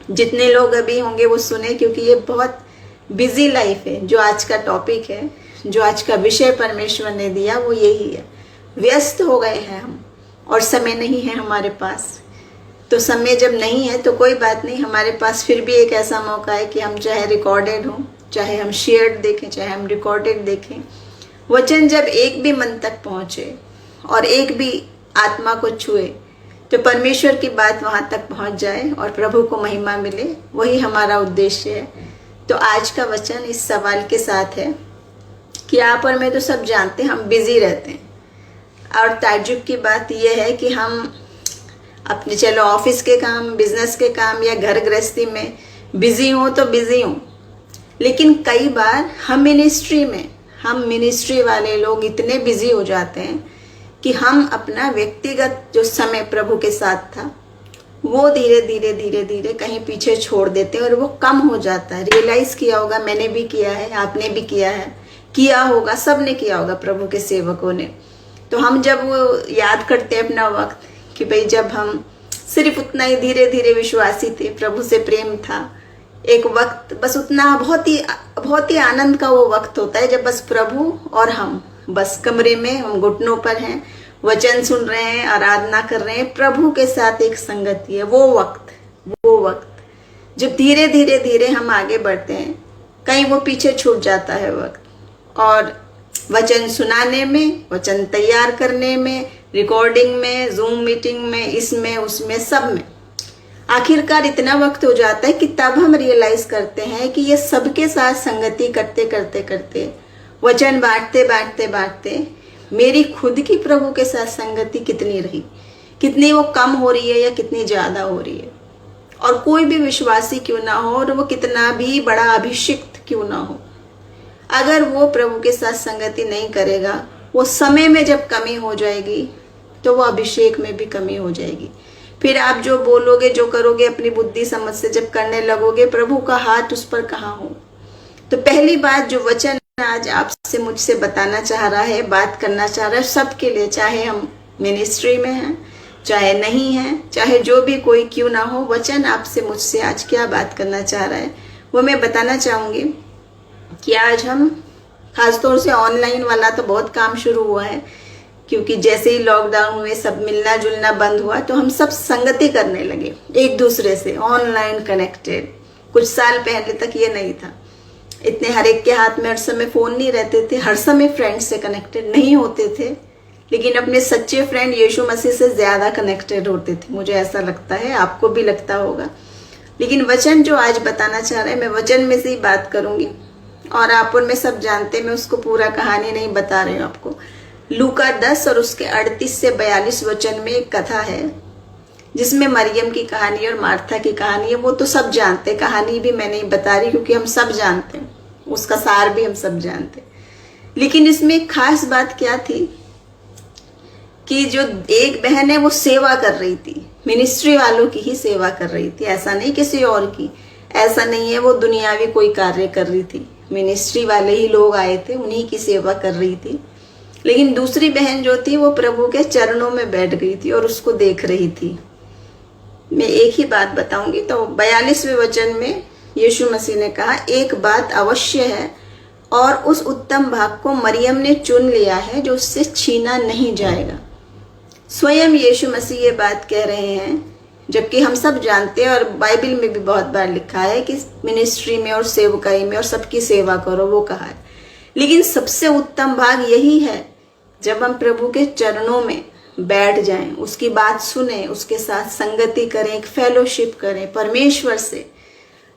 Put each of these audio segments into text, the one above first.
जितने लोग अभी होंगे वो सुने, क्योंकि ये बहुत बिजी लाइफ है। जो आज का टॉपिक है, जो आज का विषय परमेश्वर ने दिया वो यही है। व्यस्त हो गए हैं हम और समय नहीं है हमारे पास। तो समय जब नहीं है तो कोई बात नहीं, हमारे पास फिर भी एक ऐसा मौका है कि हम चाहे रिकॉर्डेड हो, चाहे हम शेयर्ड देखें, चाहे हम रिकॉर्डेड देखें, वचन जब एक भी मन तक पहुंचे और एक भी आत्मा को छुए तो परमेश्वर की बात वहां तक पहुंच जाए और प्रभु को महिमा मिले, वही हमारा उद्देश्य है। तो आज का वचन इस सवाल के साथ है कि आप और मैं तो सब जानते हैं हम बिजी रहते हैं, और ताज्जुब की बात यह है कि हम अपने चलो ऑफिस के काम, बिजनेस के काम या घर गृहस्थी में बिजी हों तो बिजी हों, लेकिन कई बार हम मिनिस्ट्री वाले लोग इतने बिजी हो जाते हैं कि हम अपना व्यक्तिगत जो समय प्रभु के साथ था वो धीरे धीरे कहीं पीछे छोड़ देते हैं और वो कम हो जाता है। रियलाइज किया होगा, मैंने भी किया है, आपने भी किया होगा, सबने किया होगा, प्रभु के सेवकों ने। तो हम जब वो याद करते हैं अपना वक्त कि भाई जब हम सिर्फ उतना ही धीरे धीरे विश्वासी थे, प्रभु से प्रेम था, एक वक्त बस उतना बहुत ही आनंद का वो वक्त होता है जब बस प्रभु और हम बस कमरे में हम घुटनों पर हैं, वचन सुन रहे हैं, आराधना कर रहे हैं, प्रभु के साथ एक संगति है। वो वक्त जब धीरे धीरे हम आगे बढ़ते हैं, कहीं वो पीछे छूट जाता है वक्त। और वचन सुनाने में, वचन तैयार करने में, रिकॉर्डिंग में, जूम मीटिंग में, इसमें उसमें सब में आखिरकार इतना वक्त हो जाता है कि तब हम रियलाइज करते हैं कि ये सबके साथ संगति करते वचन बांटते मेरी खुद की प्रभु के साथ संगति कितनी रही, कितनी वो कम हो रही है या कितनी ज्यादा हो रही है। और कोई भी विश्वासी क्यों ना हो और वो कितना भी बड़ा अभिषिक्त क्यों ना हो, अगर वो प्रभु के साथ संगति नहीं करेगा, वो समय में जब कमी हो जाएगी तो वो अभिषेक में भी कमी हो जाएगी। फिर आप जो बोलोगे, जो करोगे, अपनी बुद्धि समझ से जब करने लगोगे, प्रभु का हाथ उस पर कहाँ हो। तो पहली बात जो वचन आज आपसे मुझसे बताना चाह रहा है, बात करना चाह रहा है सबके लिए, चाहे हम मिनिस्ट्री में हैं, चाहे नहीं हैं, चाहे जो भी कोई क्यों ना हो, वचन आपसे मुझसे आज क्या बात करना चाह रहा है वो मैं बताना चाहूंगी। कि आज हम खासतौर से ऑनलाइन वाला तो बहुत काम शुरू हुआ है, क्योंकि जैसे ही लॉकडाउन हुए सब मिलना जुलना बंद हुआ तो हम सब संगति करने लगे एक दूसरे से, ऑनलाइन कनेक्टेड। कुछ साल पहले तक ये नहीं था, इतने हर एक के हाथ में हर समय फोन नहीं रहते थे, हर समय फ्रेंड से कनेक्टेड नहीं होते थे, लेकिन अपने सच्चे फ्रेंड यीशु मसीह से ज्यादा कनेक्टेड होते थे, मुझे ऐसा लगता है, आपको भी लगता होगा। लेकिन वचन जो आज बताना चाह रहा है, मैं वचन में से ही बात करूंगी, और आप और मैं सब जानते हैं, मैं उसको पूरा कहानी नहीं बता रही हूँ आपको। लूका 10 और उसके 38 से 42 वचन में एक कथा है जिसमें मरियम की कहानी और मार्था की कहानी है। वो तो सब जानते, कहानी भी मैं नहीं बता रही क्योंकि हम सब जानते हैं, उसका सार भी हम सब जानते। लेकिन इसमें एक खास बात क्या थी कि जो एक बहन है वो सेवा कर रही थी, मिनिस्ट्री वालों की ही सेवा कर रही थी, ऐसा नहीं किसी और की, ऐसा नहीं है वो दुनियावी कोई कार्य कर रही थी, मिनिस्ट्री वाले ही लोग आए थे, उन्हीं की सेवा कर रही थी। लेकिन दूसरी बहन जो थी वो प्रभु के चरणों में बैठ गई थी और उसको देख रही थी। मैं एक ही बात बताऊंगी। तो 42वें वचन में यीशु मसीह ने कहा, एक बात अवश्य है और उस उत्तम भाग को मरियम ने चुन लिया है जो उससे छीना नहीं जाएगा। स्वयं यीशु मसीह ये बात कह रहे हैं, जबकि हम सब जानते हैं और बाइबल में भी बहुत बार लिखा है कि मिनिस्ट्री में और सेवकाई में और सबकी सेवा करो, वो कहा है। लेकिन सबसे उत्तम भाग यही है जब हम प्रभु के चरणों में बैठ जाएं, उसकी बात सुने, उसके साथ संगति करें, एक फेलोशिप करें परमेश्वर से।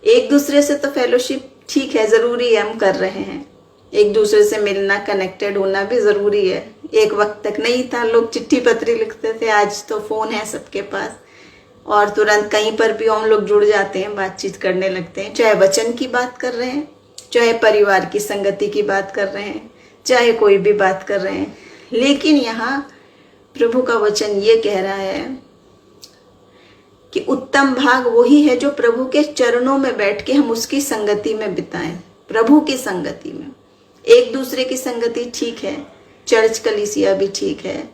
एक दूसरे से तो फेलोशिप ठीक है, जरूरी है, हम कर रहे हैं, एक दूसरे से मिलना, कनेक्टेड होना भी जरूरी है। एक वक्त तक नहीं था, लोग चिट्ठी पत्री लिखते थे, आज तो फोन है सबके पास और तुरंत कहीं पर भी हम लोग जुड़ जाते हैं, बातचीत करने लगते हैं, चाहे वचन की बात कर रहे हैं, चाहे परिवार की संगति की बात कर रहे हैं, चाहे कोई भी बात कर रहे हैं। लेकिन यहाँ प्रभु का वचन ये कह रहा है कि उत्तम भाग वही है जो प्रभु के चरणों में बैठ के हम उसकी संगति में बिताएं, प्रभु की संगति में। एक दूसरे की संगति ठीक है, चर्च कलीसिया भी ठीक है,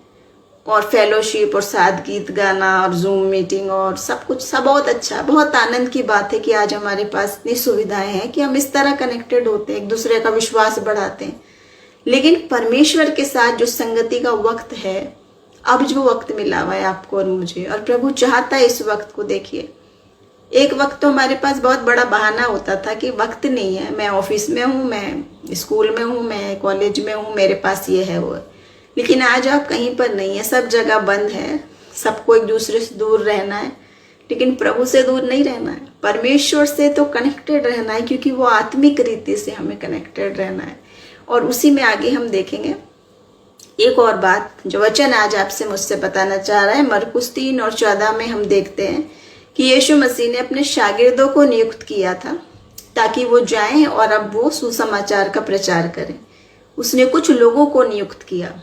और फेलोशिप और साथ गीत गाना और जूम मीटिंग और सब कुछ, सब बहुत अच्छा, बहुत आनंद की बात है कि आज हमारे पास इतनी सुविधाएं हैं कि हम इस तरह कनेक्टेड होते हैं, एक दूसरे का विश्वास बढ़ाते हैं। लेकिन परमेश्वर के साथ जो संगति का वक्त है, अब जो वक्त मिला हुआ है आपको और मुझे, और प्रभु चाहता है इस वक्त को देखिए। एक वक्त तो हमारे पास बहुत बड़ा बहाना होता था कि वक्त नहीं है, मैं ऑफिस में हूँ, मैं स्कूल में हूँ, मैं कॉलेज में हूँ, मेरे पास ये है वो है। लेकिन आज आप कहीं पर नहीं है, सब जगह बंद है, सबको एक दूसरे से दूर रहना है, लेकिन प्रभु से दूर नहीं रहना है, परमेश्वर से तो कनेक्टेड रहना है, क्योंकि वो आत्मिक रीति से हमें कनेक्टेड रहना है। और उसी में आगे हम देखेंगे एक और बात जो वचन आज आपसे मुझसे बताना चाह रहा है। मरकुस 3 और 14 में हम देखते हैं कि यीशु मसीह ने अपने शागिर्दों को नियुक्त किया था ताकि वो जाएं और अब वो सुसमाचार का प्रचार करें। उसने कुछ लोगों को नियुक्त किया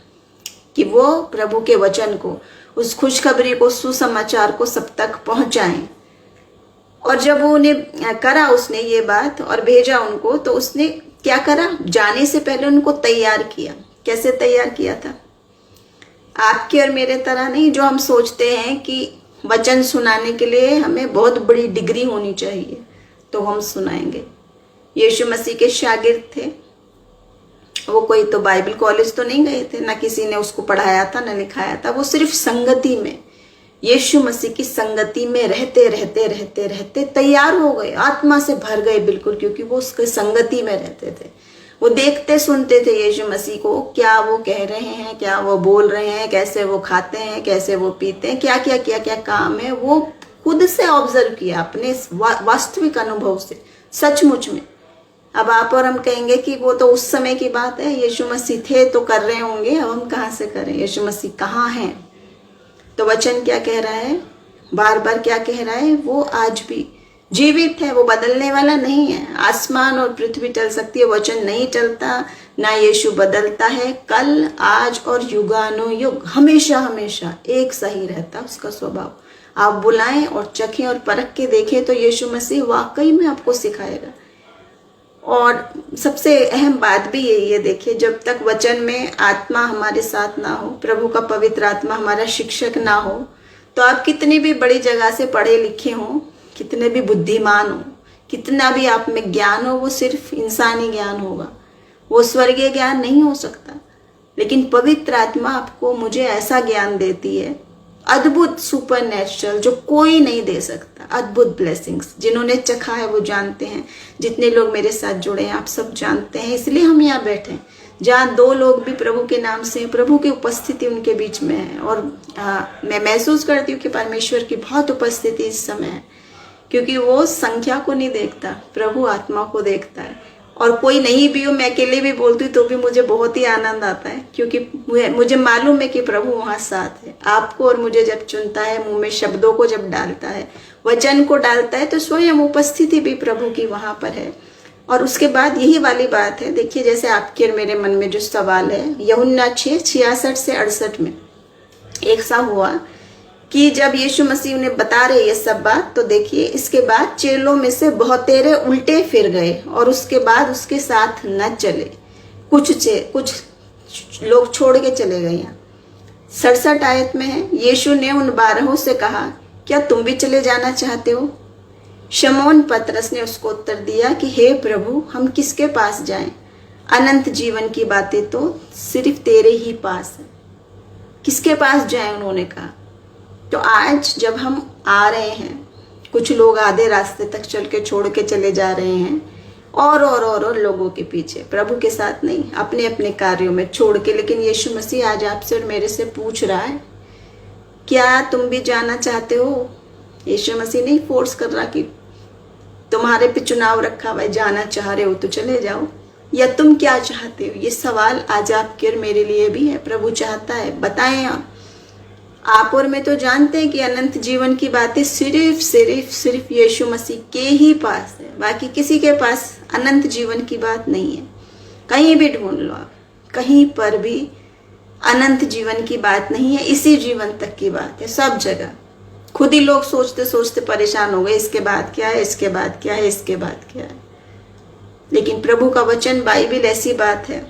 कि वो प्रभु के वचन को, उस खुशखबरी को, सुसमाचार को सब तक पहुंचाएं। और जब वो उन्हें करा, उसने ये बात और भेजा उनको, तो उसने क्या करा, जाने से पहले उनको तैयार किया। कैसे तैयार किया था? आपके और मेरे तरह नहीं, जो हम सोचते हैं कि वचन सुनाने के लिए हमें बहुत बड़ी डिग्री होनी चाहिए तो हम सुनाएंगे। यीशु मसीह के शागिर्द थे, वो कोई तो बाइबल कॉलेज तो नहीं गए थे, ना किसी ने उसको पढ़ाया था ना लिखाया था, वो सिर्फ संगति में, यीशु मसीह की संगति में रहते रहते रहते रहते तैयार हो गए, आत्मा से भर गए बिल्कुल, क्योंकि वो उसके संगति में रहते थे। वो देखते सुनते थे यीशु मसीह को, क्या वो कह रहे हैं, क्या वो बोल रहे हैं, कैसे वो खाते हैं, कैसे वो पीते हैं, क्या क्या क्या क्या काम है, वो खुद से ऑब्जर्व किया अपने वास्तविक अनुभव से, सचमुच में। अब आप और हम कहेंगे कि वो तो उस समय की बात है, यीशु मसीह थे तो कर रहे होंगे, अब हम कहाँ से करें, यीशु मसीह कहाँ हैं? तो वचन क्या कह रहा है, बार बार क्या कह रहा है, वो आज भी जीवित है, वो बदलने वाला नहीं है। आसमान और पृथ्वी टल सकती है, वचन नहीं टलता, ना यीशु बदलता है, कल आज और युगानुयुग हमेशा हमेशा एक सही रहता उसका स्वभाव। आप बुलाएं और चखें और परख के देखें तो यीशु मसीह वाकई में आपको सिखाएगा। और सबसे अहम बात भी यही है, देखिए, जब तक वचन में आत्मा हमारे साथ ना हो, प्रभु का पवित्र आत्मा हमारा शिक्षक ना हो, तो आप कितनी भी बड़ी जगह से पढ़े लिखे हों, कितने भी बुद्धिमान हो, कितना भी आप में ज्ञान हो, वो सिर्फ इंसानी ज्ञान होगा, वो स्वर्गीय ज्ञान नहीं हो सकता। लेकिन पवित्र आत्मा आपको मुझे ऐसा ज्ञान देती है, अद्भुत सुपरनेचुरल, जो कोई नहीं दे सकता, अद्भुत ब्लेसिंग्स। जिन्होंने चखा है वो जानते हैं, जितने लोग मेरे साथ जुड़े हैं आप सब जानते हैं, इसलिए हम यहाँ बैठे हैं। जहाँ 2 लोग भी प्रभु के नाम से, प्रभु की उपस्थिति उनके बीच में है। और मैं महसूस करती हूँ कि परमेश्वर की बहुत उपस्थिति इस समय है, क्योंकि वो संख्या को नहीं देखता, प्रभु आत्मा को देखता है। और कोई नहीं भी हो, मैं अकेले भी बोलती हूँ तो भी मुझे बहुत ही आनंद आता है, क्योंकि मुझे मालूम है कि प्रभु वहाँ साथ है। आपको और मुझे जब चुनता है, मुंह में शब्दों को जब डालता है, वचन को डालता है, तो स्वयं उपस्थिति भी प्रभु की वहाँ पर है। और उसके बाद यही वाली बात है, देखिए, जैसे आपके और मेरे मन में जो सवाल है, यूहन्ना 6:66 से 68 में एक सा हुआ कि जब यीशु मसीह उन्हें बता रहे ये सब बात, तो देखिए, इसके बाद चेलों में से बहुतेरे उल्टे फिर गए और उसके बाद उसके साथ न चले, कुछ लोग छोड़ के चले गए। यहाँ 67 आयत में है, यीशु ने उन 12 से कहा, क्या तुम भी चले जाना चाहते हो? शमौन पतरस ने उसको उत्तर दिया कि हे प्रभु, हम किसके पास जाएं? अनंत जीवन की बातें तो सिर्फ तेरे ही पास है। किसके पास जाएं, उन्होंने कहा। तो आज जब हम आ रहे हैं, कुछ लोग आधे रास्ते तक चल के छोड़ के चले जा रहे हैं, और लोगों के पीछे, प्रभु के साथ नहीं, अपने अपने कार्यों में छोड़ के। लेकिन यीशु मसीह आज आपसे और मेरे से पूछ रहा है, क्या तुम भी जाना चाहते हो? यीशु मसीह नहीं फोर्स कर रहा कि तुम्हारे पे चुनाव रखा हुआ है, जाना चाह रहे हो तो चले जाओ, या तुम क्या चाहते हो? ये सवाल आज आपके और मेरे लिए भी है। प्रभु चाहता है, बताएं आप और मैं तो जानते हैं कि अनंत जीवन की बातें सिर्फ यीशु मसीह के ही पास है, बाकी किसी के पास अनंत जीवन की बात नहीं है। कहीं भी ढूंढ लो आप, कहीं पर भी अनंत जीवन की बात नहीं है, इसी जीवन तक की बात है सब जगह। खुद ही लोग सोचते सोचते परेशान हो गए, इसके बाद क्या है, इसके बाद क्या है, इसके बाद क्या है। लेकिन प्रभु का वचन बाइबल ऐसी बात है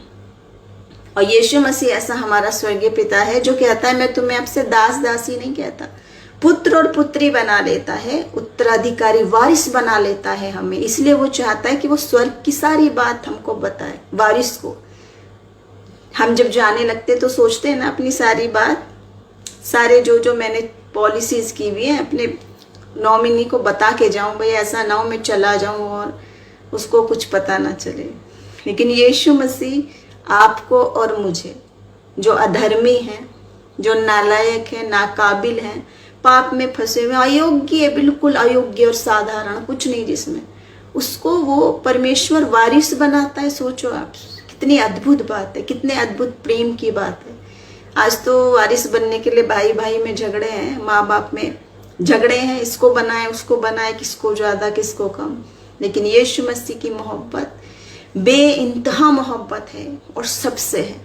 और यीशु मसीह ऐसा हमारा स्वर्गीय पिता है जो कहता है मैं तुम्हें आपसे दास दासी नहीं कहता, पुत्र और पुत्री बना लेता है, उत्तराधिकारी वारिस बना लेता है हमें। इसलिए वो चाहता है कि वो स्वर्ग की सारी बात हमको बताए, वारिस को। हम जब जाने लगते तो सोचते हैं ना अपनी सारी बात, सारे जो मैंने पॉलिसीज की हुई है अपने नॉमिनी को बता के जाऊं, भाई ऐसा ना हो मैं चला जाऊं और उसको कुछ पता ना चले। लेकिन यीशु मसीह आपको और मुझे, जो अधर्मी हैं, जो नालायक हैं, नाकाबिल हैं, पाप में फंसे हुए, अयोग्य, बिल्कुल अयोग्य और साधारण, कुछ नहीं जिसमें, उसको वो परमेश्वर वारिस बनाता है। सोचो आप, कितनी अद्भुत बात है, कितने अद्भुत प्रेम की बात है। आज तो वारिस बनने के लिए भाई भाई में झगड़े हैं, माँ बाप में झगड़े हैं, इसको बनाए उसको बनाए, किसको ज्यादा किसको कम। लेकिन यीशु मसीह की मोहब्बत बेइंतहा मोहब्बत है और सबसे है,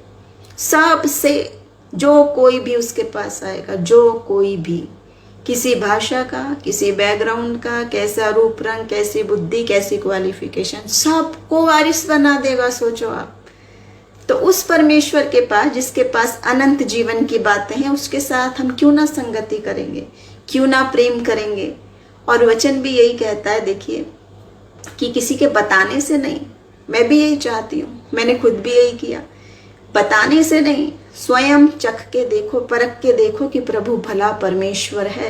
सबसे। जो कोई भी उसके पास आएगा, जो कोई भी, किसी भाषा का, किसी बैकग्राउंड का, कैसा रूप रंग, कैसी बुद्धि, कैसी क्वालिफिकेशन, सबको वारिस बना देगा। सोचो आप। तो उस परमेश्वर के पास, जिसके पास अनंत जीवन की बातें हैं, उसके साथ हम क्यों ना संगति करेंगे, क्यों ना प्रेम करेंगे। और वचन भी यही कहता है, देखिए, कि किसी के बताने से नहीं। मैं भी यही चाहती हूँ, मैंने खुद भी यही किया, बताने से नहीं, स्वयं चख के देखो, परख के देखो कि प्रभु भला परमेश्वर है।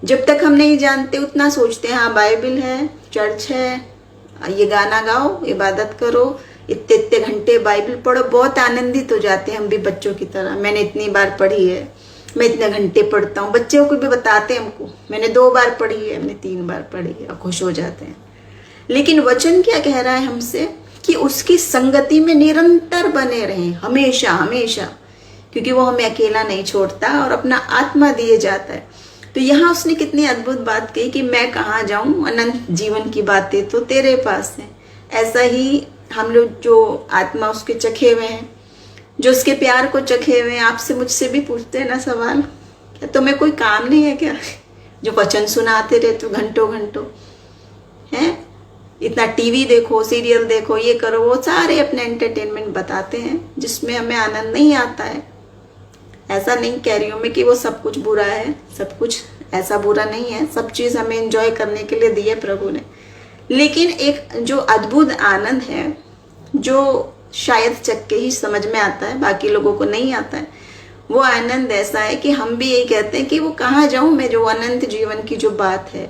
जब तक हम नहीं जानते उतना सोचते हैं, हाँ बाइबल है, चर्च है, ये गाना गाओ, इबादत करो, इतने इतने घंटे बाइबल पढ़ो, बहुत आनंदित हो जाते हैं हम भी बच्चों की तरह। मैंने इतनी बार पढ़ी है, मैं इतने घंटे पढ़ता हूँ। बच्चों को भी बताते हैं हमको, मैंने 2 बार पढ़ी है, मैंने 3 बार पढ़ी है, और खुश हो जाते हैं। लेकिन वचन क्या कह रहा है हमसे कि उसकी संगति में निरंतर बने रहें, हमेशा हमेशा, क्योंकि वो हमें अकेला नहीं छोड़ता और अपना आत्मा दिए जाता है। तो यहाँ उसने कितनी अद्भुत बात कही कि मैं कहाँ जाऊं, अनंत जीवन की बातें तो तेरे पास हैं। ऐसा ही हम लोग जो आत्मा उसके चखे हुए हैं, जो उसके प्यार को चखे हुए हैं, आपसे मुझसे भी पूछते हैं ना सवाल, क्या तुम्हें कोई काम नहीं है क्या, जो वचन सुनाते रहते हो घंटों घंटों, हैं, इतना टीवी देखो, सीरियल देखो, ये करो, वो सारे अपने एंटरटेनमेंट बताते हैं जिसमें हमें आनंद नहीं आता है। ऐसा नहीं कह रही हूँ मैं कि वो सब कुछ बुरा है, सब कुछ ऐसा बुरा नहीं है, सब चीज़ हमें एंजॉय करने के लिए दी है प्रभु ने। लेकिन एक जो अद्भुत आनंद है, जो शायद चख के ही समझ में आता है, बाकी लोगों को नहीं आता है, वो आनंद ऐसा है कि हम भी यही कहते हैं कि वो कहाँ जाऊँ मैं, जो अनंत जीवन की जो बात है,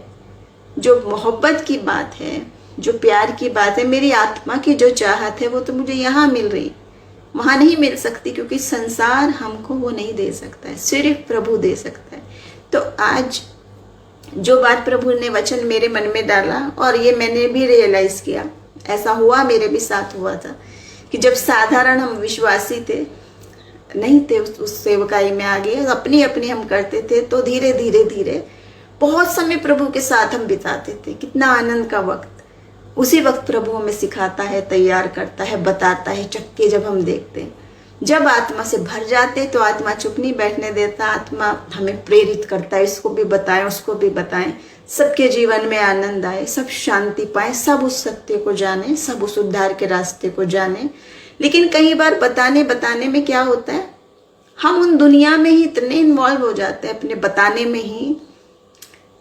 जो मोहब्बत की बात है, जो प्यार की बात है, मेरी आत्मा की जो चाहत है, वो तो मुझे यहाँ मिल रही, वहाँ नहीं मिल सकती, क्योंकि संसार हमको वो नहीं दे सकता है, सिर्फ प्रभु दे सकता है। तो आज जो बात प्रभु ने वचन मेरे मन में डाला, और ये मैंने भी रियलाइज किया, ऐसा हुआ, मेरे भी साथ हुआ था कि जब साधारण हम विश्वासी थे, नहीं थे उस सेवकाई में आगे, अपनी अपनी हम करते थे, तो धीरे धीरे धीरे बहुत समय प्रभु के साथ हम बिताते थे। कितना आनंद का वक्त। उसी वक्त प्रभु हमें सिखाता है, तैयार करता है, बताता है, चक्के जब हम देखते हैं। जब आत्मा से भर जाते तो आत्मा चुप नहीं बैठने देता, आत्मा हमें प्रेरित करता है, इसको भी बताएं, उसको भी बताएं, सबके जीवन में आनंद आए, सब शांति पाए, सब उस सत्य को जाने, सब उस उद्धार के रास्ते को जाने। लेकिन कई बार बताने बताने में क्या होता है, हम उन दुनिया में ही इतने इन्वॉल्व हो जाते हैं, अपने बताने में ही,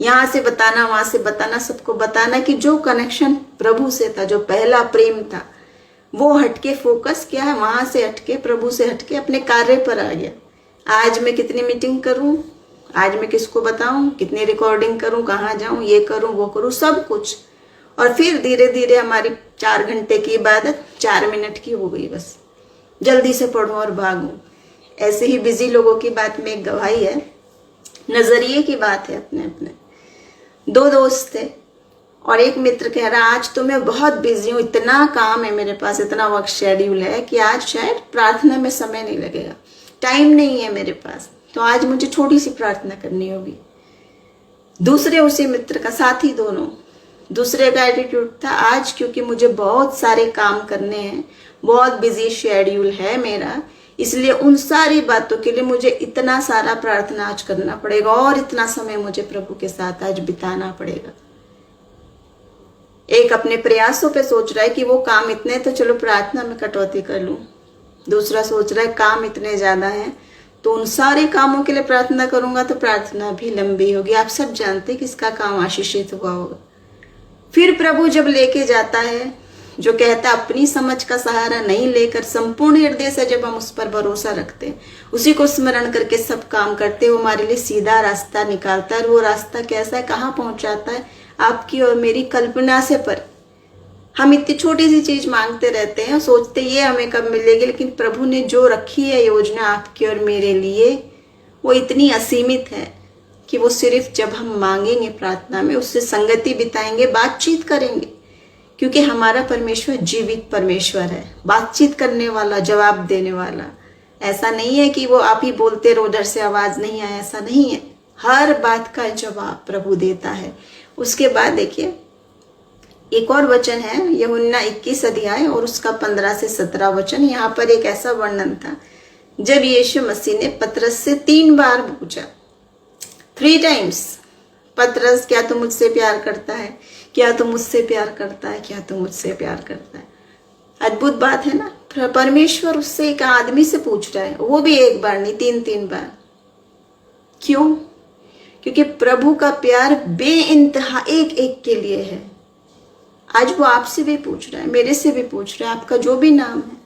यहाँ से बताना, वहां से बताना, सबको बताना, कि जो कनेक्शन प्रभु से था, जो पहला प्रेम था, वो हटके, फोकस क्या है, वहां से हटके, प्रभु से हटके अपने कार्य पर आ गया। आज मैं कितनी मीटिंग करूं, आज मैं किसको बताऊं, कितनी रिकॉर्डिंग करूं, कहाँ जाऊं, ये करूं, वो करूं, सब कुछ। और फिर धीरे धीरे हमारी 4 घंटे की इबादत 4 मिनट की हो गई, बस जल्दी से पढ़ो और भागो। ऐसे ही बिजी लोगों की बात में एक गवाही है, नजरिए की बात है। अपने अपने 2 दोस्त थे, और एक मित्र कह रहा, आज तो मैं बहुत बिजी हूँ, इतना काम है मेरे पास, इतना वर्क शेड्यूल है कि आज शायद प्रार्थना में समय नहीं लगेगा, टाइम नहीं है मेरे पास, तो आज मुझे छोटी सी प्रार्थना करनी होगी। दूसरे उसी मित्र का, साथी दोनों, दूसरे का एटीट्यूड था, आज क्योंकि मुझे बहुत सारे काम करने हैं, बहुत बिजी शेड्यूल है मेरा, इसलिए उन सारी बातों के लिए मुझे इतना सारा प्रार्थना आज करना पड़ेगा, और इतना समय मुझे प्रभु के साथ आज बिताना पड़ेगा। एक अपने प्रयासों पे सोच रहा है कि वो काम इतने, तो चलो प्रार्थना में कटौती कर लूं, दूसरा सोच रहा है काम इतने ज़्यादा हैं तो उन सारे कामों के लिए प्रार्थना करूंगा तो प्रार्थना भी लंबी होगी। आप सब जानते हैं किसका काम आशीषित हुआ होगा। फिर प्रभु जब लेके जाता है, जो कहता है अपनी समझ का सहारा नहीं लेकर संपूर्ण हृदय से जब हम उस पर भरोसा रखते हैं, उसी को स्मरण करके सब काम करते हैं, वो हमारे लिए सीधा रास्ता निकालता है। वो रास्ता कैसा है, कहाँ पहुंचाता है, आपकी और मेरी कल्पना से पर। हम इतनी छोटी सी चीज मांगते रहते हैं, सोचते ये हमें कब मिलेगी, लेकिन प्रभु ने जो रखी है योजना आपकी और मेरे लिए वो इतनी असीमित है कि वो सिर्फ जब हम मांगेंगे प्रार्थना में, उससे संगति बिताएंगे, बातचीत करेंगे, क्योंकि हमारा परमेश्वर जीवित परमेश्वर है, बातचीत करने वाला, जवाब देने वाला। ऐसा नहीं है कि वो आप ही बोलते रहो उधर से आवाज नहीं आए, ऐसा नहीं है। हर बात का जवाब प्रभु देता है। उसके बाद देखिए एक और वचन है यूहन्ना 21 अध्याय और उसका 15 से 17 वचन। यहाँ पर एक ऐसा वर्णन था जब यीशु मसीह ने पतरस से 3 बार पूछा, 3 टाइम्स, पतरस क्या तू मुझसे प्यार करता है, क्या तू मुझसे प्यार करता है, क्या तू मुझसे प्यार करता है। अद्भुत बात है ना, परमेश्वर उससे एक आदमी से पूछ रहा है, वो भी एक बार नहीं 3 बार। क्यों? क्योंकि प्रभु का प्यार बेइंतहा एक एक के लिए है। आज वो आपसे भी पूछ रहा है, मेरे से भी पूछ रहा है, आपका जो भी नाम है,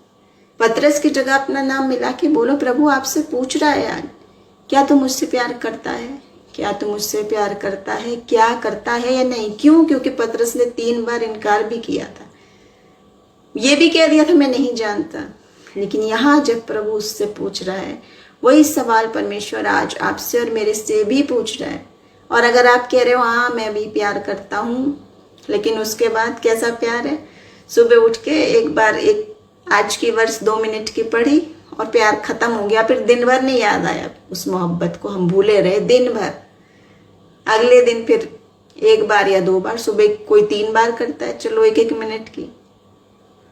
पतरस की जगह अपना नाम मिला के बोलो, प्रभु आपसे पूछ रहा है आज, क्या तू मुझसे प्यार करता है, क्या तू मुझसे प्यार करता है, क्या करता है या नहीं। क्यों? क्योंकि पतरस ने 3 बार इनकार भी किया था, ये भी कह दिया था मैं नहीं जानता। लेकिन यहाँ जब प्रभु उससे पूछ रहा है, वही सवाल परमेश्वर आज आपसे और मेरे से भी पूछ रहा है। और अगर आप कह रहे हो हाँ मैं भी प्यार करता हूँ, लेकिन उसके बाद कैसा प्यार है, सुबह उठ के एक बार एक आज की वर्ष 2 मिनट की पढ़ी और प्यार खत्म हो गया, फिर दिन भर नहीं याद आया उस मोहब्बत को, हम भूले रहे दिन भर। अगले दिन फिर 1 बार या 2 बार, सुबह कोई 3 बार करता है, चलो 1-1 मिनट की।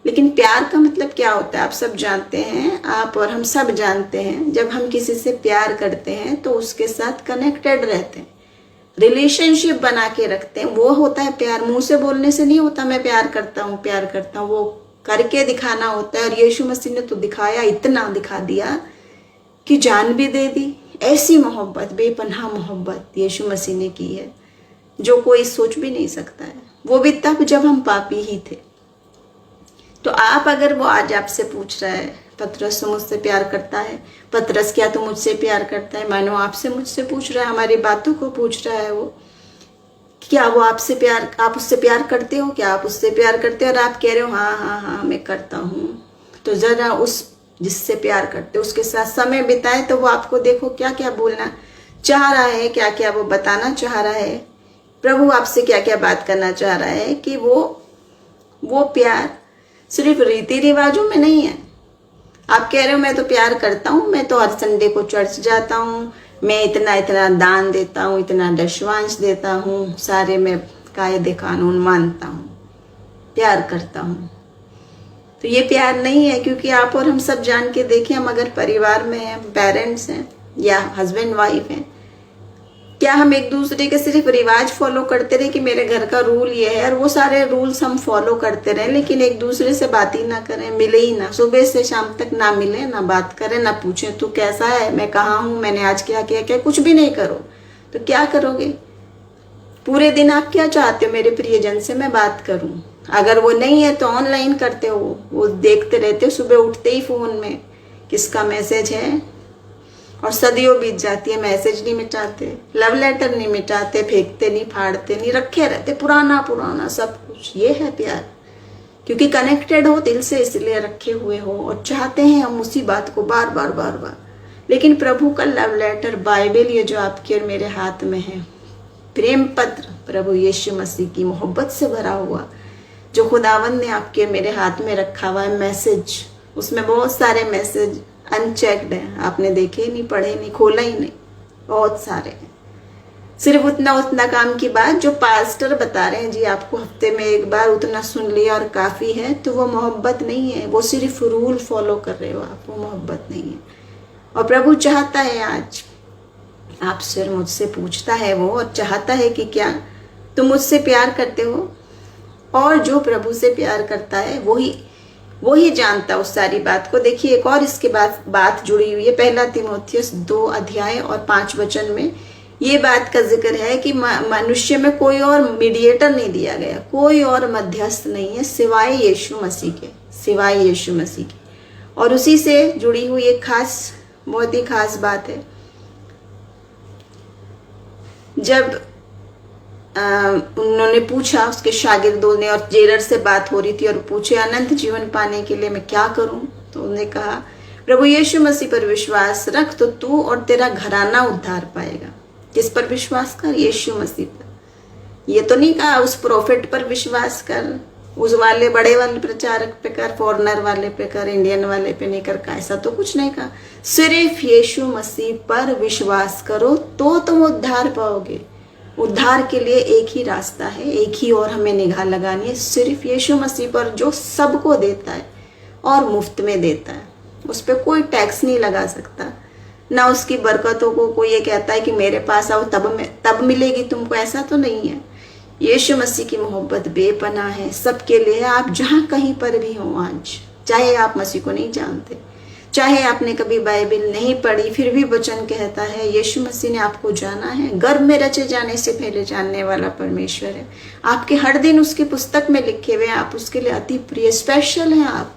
लेकिन प्यार का मतलब क्या होता है आप सब जानते हैं, आप और हम सब जानते हैं। जब हम किसी से प्यार करते हैं तो उसके साथ कनेक्टेड रहते हैं, रिलेशनशिप बना के रखते हैं, वो होता है प्यार। मुंह से बोलने से नहीं होता मैं प्यार करता हूँ प्यार करता हूँ, वो करके दिखाना होता है। और यीशु मसीह ने तो दिखाया, इतना दिखा दिया कि जान भी दे दी। ऐसी मोहब्बत, बेपनाह मोहब्बत यीशु मसीह ने की है जो कोई सोच भी नहीं सकता है, वो भी तब जब हम पापी ही थे। तो आप अगर वो आज आपसे पूछ रहा है पतरस तू मुझसे प्यार करता है, पतरस क्या तू मुझसे प्यार करता है, मानो आपसे मुझसे पूछ रहा है, हमारी बातों को पूछ रहा है वो, क्या वो आपसे प्यार, आप उससे प्यार करते हो, क्या आप उससे प्यार करते हो। और आप कह रहे हो हाँ हाँ हाँ मैं करता हूँ, तो जरा उस जिससे प्यार करते हो उसके साथ समय बिताए, तो वो आपको देखो क्या क्या बोलना चाह रहा है, क्या क्या वो बताना चाह रहा है, प्रभु आपसे क्या क्या बात करना चाह रहा है, कि वो प्यार सिर्फ रीति रिवाजों में नहीं है। आप कह रहे हो मैं तो प्यार करता हूँ, मैं तो हर संडे को चर्च जाता हूँ, मैं इतना इतना दान देता हूँ, इतना दशवांश देता हूँ, सारे मैं कायदे कानून मानता हूँ, प्यार करता हूँ। तो ये प्यार नहीं है, क्योंकि आप और हम सब जान के देखें, हम अगर परिवार में हैं, पेरेंट्स हैं या हस्बैंड वाइफ हैं, क्या हम एक दूसरे के सिर्फ रिवाज फॉलो करते रहे कि मेरे घर का रूल ये है और वो सारे रूल्स हम फॉलो करते रहे, लेकिन एक दूसरे से बात ही ना करें, मिले ही ना, सुबह से शाम तक ना मिले, ना बात करें, ना पूछें तू कैसा है, मैं कहाँ हूँ, मैंने आज क्या किया, क्या कुछ भी नहीं करो, तो क्या करोगे। पूरे दिन आप क्या चाहते हो मेरे प्रियजन से मैं बात करूं, अगर वो नहीं है तो ऑनलाइन करते हो, वो देखते रहते हो सुबह उठते ही फोन में किसका मैसेज है, और सदियों बीत जाती है, मैसेज नहीं मिटाते, लव लेटर नहीं मिटाते, फेंकते नहीं, फाड़ते नहीं, रखे रहते पुराना पुराना सब कुछ। ये है प्यार, क्योंकि कनेक्टेड हो दिल से इसलिए रखे हुए हो और चाहते हैं हम उसी बात को बार बार बार बार। लेकिन प्रभु का लव लेटर बाइबल, ये जो आपके और मेरे हाथ में है, प्रेम पत्र प्रभु यीशु मसीह की मोहब्बत से भरा हुआ, जो खुदावंद ने आपके मेरे हाथ में रखा हुआ है मैसेज, उसमें बहुत सारे मैसेज अनचेक्ड है, आपने देखे नहीं, पढ़े नहीं, खोला ही नहीं, बहुत सारे हैं। सिर्फ उतना काम की बात जो पास्टर बता रहे हैं जी आपको हफ्ते में 1 बार, उतना सुन लिया और काफ़ी है, तो वो मोहब्बत नहीं है, वो सिर्फ रूल फॉलो कर रहे हो आप, वो मोहब्बत नहीं है। और प्रभु चाहता है आज आपसे और मुझसे पूछता है वो, और चाहता है कि क्या तुम मुझसे प्यार करते हो। और जो प्रभु से प्यार करता है वही वो ही जानता उस सारी बात को। देखिए एक और इसके बाद बात जुड़ी हुई है, 1 तीमुथियुस 2 अध्याय और 5 वचन में ये बात का जिक्र है कि मनुष्य में कोई और मीडिएटर नहीं दिया गया, कोई और मध्यस्थ नहीं है सिवाय यीशु मसीह के, सिवाय यीशु मसीह के। और उसी से जुड़ी हुई एक खास, बहुत ही खास बात है। जब उन्होंने पूछा, उसके शागिर्दों ने, और जेलर से बात हो रही थी, और पूछे अनंत जीवन पाने के लिए मैं क्या करूं, तो उन्होंने कहा प्रभु यीशु मसीह पर विश्वास रख तो तू और तेरा घराना उद्धार पाएगा। किस पर विश्वास कर? यीशु मसीह पर। ये तो नहीं कहा उस प्रोफेट पर विश्वास कर, उस वाले बड़े वाले प्रचारक पे कर, फॉरेनर वाले पे कर, इंडियन वाले पे नहीं कर, ऐसा तो कुछ नहीं कहा। सिर्फ यीशु मसीह पर विश्वास करो तो तुम उद्धार पाओगे। उद्धार के लिए एक ही रास्ता है, एक ही और हमें निगाह लगानी है, सिर्फ यीशु मसीह पर, जो सबको देता है और मुफ्त में देता है। उस पर कोई टैक्स नहीं लगा सकता, ना उसकी बरकतों को कोई ये कहता है कि मेरे पास आओ तब मिलेगी तुमको, ऐसा तो नहीं है। यीशु मसीह की मोहब्बत बेपनाह है, सबके लिए। आप जहाँ कहीं पर भी हो आज, चाहे आप मसीह को नहीं जानते, चाहे आपने कभी बाइबल नहीं पढ़ी, फिर भी वचन कहता है यीशु मसीह ने आपको जाना है। गर्भ में रचे जाने से पहले जानने वाला परमेश्वर है। आपके हर दिन उसकी पुस्तक में लिखे हुए हैं, आप उसके लिए अति प्रिय, स्पेशल हैं आप।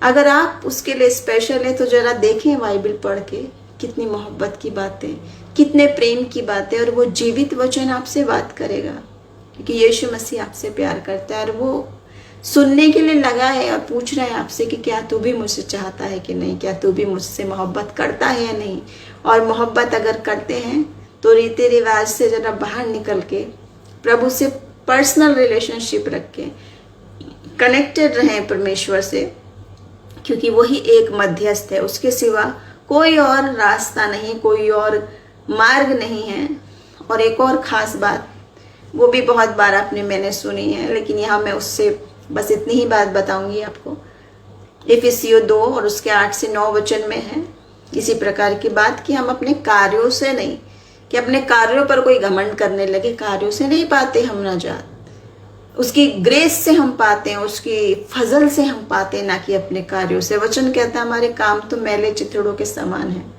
अगर आप उसके लिए स्पेशल है तो जरा देखें बाइबल पढ़ के, कितनी मोहब्बत की बातें, कितने प्रेम की बातें, और वो जीवित वचन आपसे बात करेगा, क्योंकि यीशु मसीह आपसे प्यार करता है और वो सुनने के लिए लगा है और पूछ रहा है आपसे कि क्या तू भी मुझसे चाहता है कि नहीं, क्या तू भी मुझसे मोहब्बत करता है या नहीं। और मोहब्बत अगर करते हैं तो रीति रिवाज से जरा बाहर निकल के प्रभु से पर्सनल रिलेशनशिप रख के कनेक्टेड रहें परमेश्वर से, क्योंकि वही एक मध्यस्थ है, उसके सिवा कोई और रास्ता नहीं, कोई और मार्ग नहीं है। और एक और ख़ास बात, वो भी बहुत बार मैंने सुनी है, लेकिन यहाँ मैं उससे बस इतनी ही बात बताऊंगी आपको। इफिसियों 2 और उसके 8 से 9 वचन में है इसी प्रकार की बात कि हम अपने कार्यों से नहीं, कि अपने कार्यों पर कोई घमंड करने लगे, कार्यों से नहीं पाते हम नजात, उसकी ग्रेस से हम पाते हैं, उसकी फजल से हम पाते हैं, ना कि अपने कार्यों से। वचन कहता है हमारे काम तो मैले चिथड़ों के समान हैं।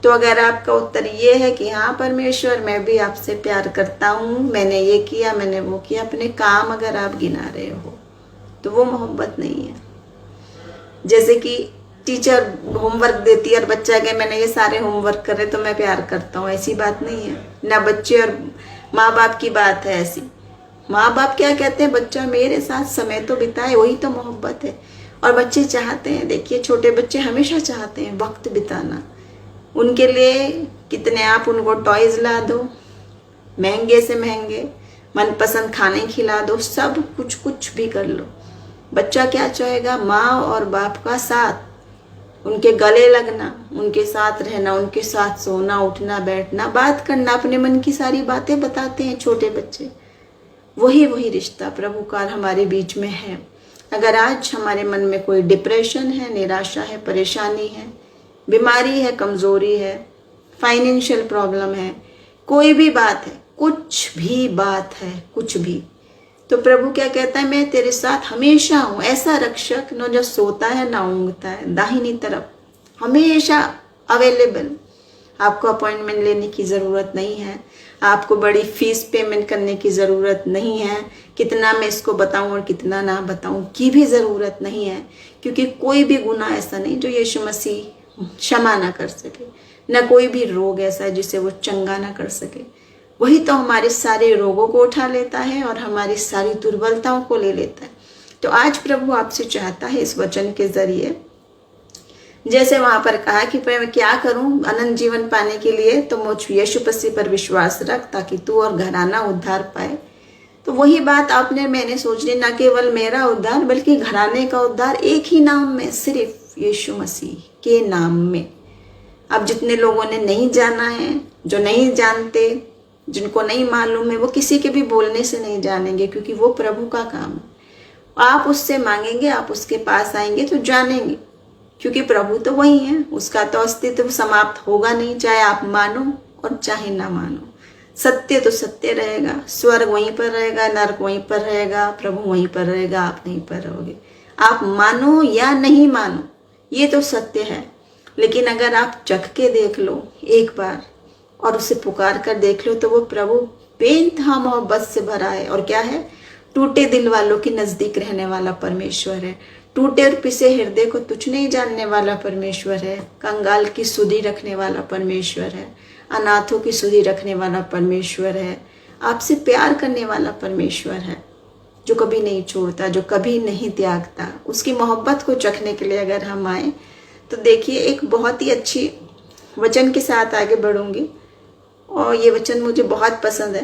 तो अगर आपका उत्तर ये है कि हाँ परमेश्वर मैं भी आपसे प्यार करता हूँ, मैंने ये किया, मैंने वो किया, अपने काम अगर आप गिना रहे हो तो वो मोहब्बत नहीं है। जैसे कि टीचर होमवर्क देती है और बच्चा कहे मैंने ये सारे होमवर्क करे तो मैं प्यार करता हूँ, ऐसी बात नहीं है। ना बच्चे और माँ बाप की बात है ऐसी। माँ बाप क्या कहते हैं, बच्चा मेरे साथ समय तो बिताए, वही तो मोहब्बत है। और बच्चे चाहते हैं, देखिए छोटे बच्चे हमेशा चाहते हैं वक्त बिताना। उनके लिए कितने आप उनको टॉयज ला दो, महंगे से महंगे, मनपसंद खाने खिला दो, सब कुछ भी कर लो, बच्चा क्या चाहेगा, माँ और बाप का साथ, उनके गले लगना, उनके साथ रहना, उनके साथ सोना, उठना, बैठना, बात करना, अपने मन की सारी बातें बताते हैं छोटे बच्चे। वही रिश्ता प्रभु का हमारे बीच में है। अगर आज हमारे मन में कोई डिप्रेशन है, निराशा है, परेशानी है, बीमारी है, कमजोरी है, फाइनेंशियल प्रॉब्लम है, कोई भी बात है, कुछ भी बात है, कुछ भी, तो प्रभु क्या कहता है, मैं तेरे साथ हमेशा हूँ, ऐसा रक्षक न जो सोता है ना ऊँगता है, दाहिनी तरफ, हमेशा अवेलेबल। आपको अपॉइंटमेंट लेने की ज़रूरत नहीं है, आपको बड़ी फीस पेमेंट करने की ज़रूरत नहीं है, कितना मैं इसको बताऊं और कितना ना बताऊं की भी ज़रूरत नहीं है, क्योंकि कोई भी गुनाह ऐसा नहीं जो यीशु मसीह क्षमा ना कर सके, न कोई भी रोग ऐसा है जिसे वो चंगा ना कर सके। वही तो हमारे सारे रोगों को उठा लेता है और हमारी सारी दुर्बलताओं को ले लेता है। तो आज प्रभु आपसे चाहता है इस वचन के जरिए, जैसे वहां पर कहा कि मैं क्या करूं अनंत जीवन पाने के लिए, तो मुझ यीशु मसीह पर विश्वास रख ताकि तू और घराना उद्धार पाए। तो वही बात मैंने सोच ली, न केवल मेरा उद्धार बल्कि घराने का उद्धार एक ही नाम में, सिर्फ यीशु मसीह के नाम में। अब जितने लोगों ने नहीं जाना है, जो नहीं जानते, जिनको नहीं मालूम है, वो किसी के भी बोलने से नहीं जानेंगे, क्योंकि वो प्रभु का काम है। आप उससे मांगेंगे, आप उसके पास आएंगे तो जानेंगे, क्योंकि प्रभु तो वही है, उसका तो अस्तित्व समाप्त होगा नहीं, चाहे आप मानो और चाहे ना मानो। सत्य तो सत्य रहेगा, स्वर्ग वहीं पर रहेगा, नरक वहीं पर रहेगा, प्रभु वहीं पर रहेगा, आप नहीं पर रहोगे। आप मानो या नहीं मानो, ये तो सत्य है, लेकिन अगर आप चख के देख लो एक बार और उसे पुकार कर देख लो तो वो प्रभु बेइंतहा मोहब्बत से भरा है। और क्या है? टूटे दिल वालों के नजदीक रहने वाला परमेश्वर है। टूटे और पिसे हृदय को तुच्छ नहीं जानने वाला परमेश्वर है। कंगाल की सुधि रखने वाला परमेश्वर है। अनाथों की सुधि रखने वाला परमेश्वर है। आपसे प्यार करने वाला परमेश्वर है, जो कभी नहीं छोड़ता, जो कभी नहीं त्यागता। उसकी मोहब्बत को चखने के लिए अगर हम आए तो देखिए, एक बहुत ही अच्छी वचन के साथ आगे बढ़ूंगी और ये वचन मुझे बहुत पसंद है।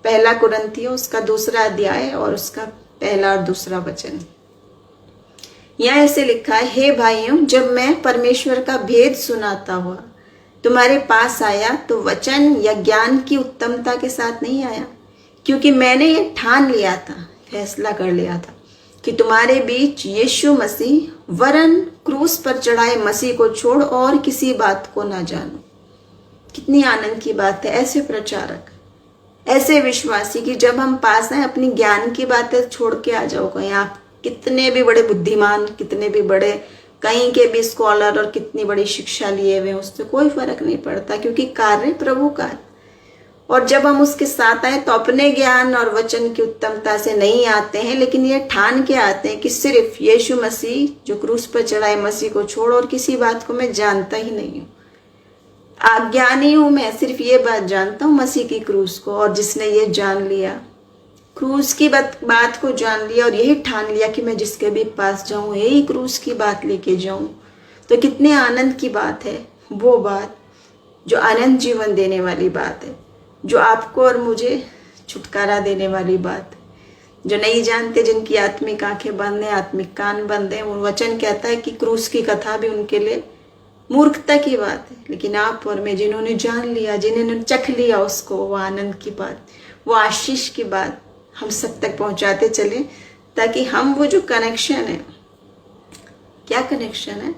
पहला कुरिन्थियों उसका 2 अध्याय और उसका पहला और दूसरा वचन। यहाँ ऐसे लिखा है, हे भाइयों, जब मैं परमेश्वर का भेद सुनाता हुआ तुम्हारे पास आया तो वचन या ज्ञान की उत्तमता के साथ नहीं आया, क्योंकि मैंने ये ठान लिया था, फैसला कर लिया था कि तुम्हारे बीच यीशु मसीह वरन क्रूस पर चढ़ाए मसीह को छोड़ और किसी बात को ना जानो। कितनी आनंद की बात है। ऐसे प्रचारक, ऐसे विश्वासी कि जब हम पास आए अपनी ज्ञान की बातें छोड़ के आ जाओ कहीं। आप कितने भी बड़े बुद्धिमान, कितने भी बड़े कहीं के भी स्कॉलर और कितनी बड़ी शिक्षा लिए हुए, उससे कोई फर्क नहीं पड़ता, क्योंकि कार्य प्रभु का है। और जब हम उसके साथ आए तो अपने ज्ञान और वचन की उत्तमता से नहीं आते हैं, लेकिन ये ठान के आते हैं कि सिर्फ यीशु मसीह जो क्रूस पर चढ़ाए मसीह को छोड़ और किसी बात को मैं जानता ही नहीं हूँ। अज्ञानी हूं मैं, सिर्फ ये बात जानता हूँ मसीह की क्रूस को। और जिसने ये जान लिया, क्रूस की बात को जान लिया और यही ठान लिया कि मैं जिसके भी पास जाऊं यही क्रूस की बात लेके जाऊं, तो कितने आनंद की बात है। वो बात जो आनंद जीवन देने वाली बात है, जो आपको और मुझे छुटकारा देने वाली बात, जो नहीं जानते, जिनकी आत्मिक आंखें बंद हैं, आत्मिक कान बंद हैं। वो वचन कहता है कि क्रूस की कथा भी उनके लिए मूर्खता की बात है, लेकिन आप और मैं जिन्होंने जान लिया, जिन्होंने चख लिया उसको, वो आनंद की बात, वो आशीष की बात हम सब तक पहुंचाते चले, ताकि हम वो जो कनेक्शन है, क्या कनेक्शन है,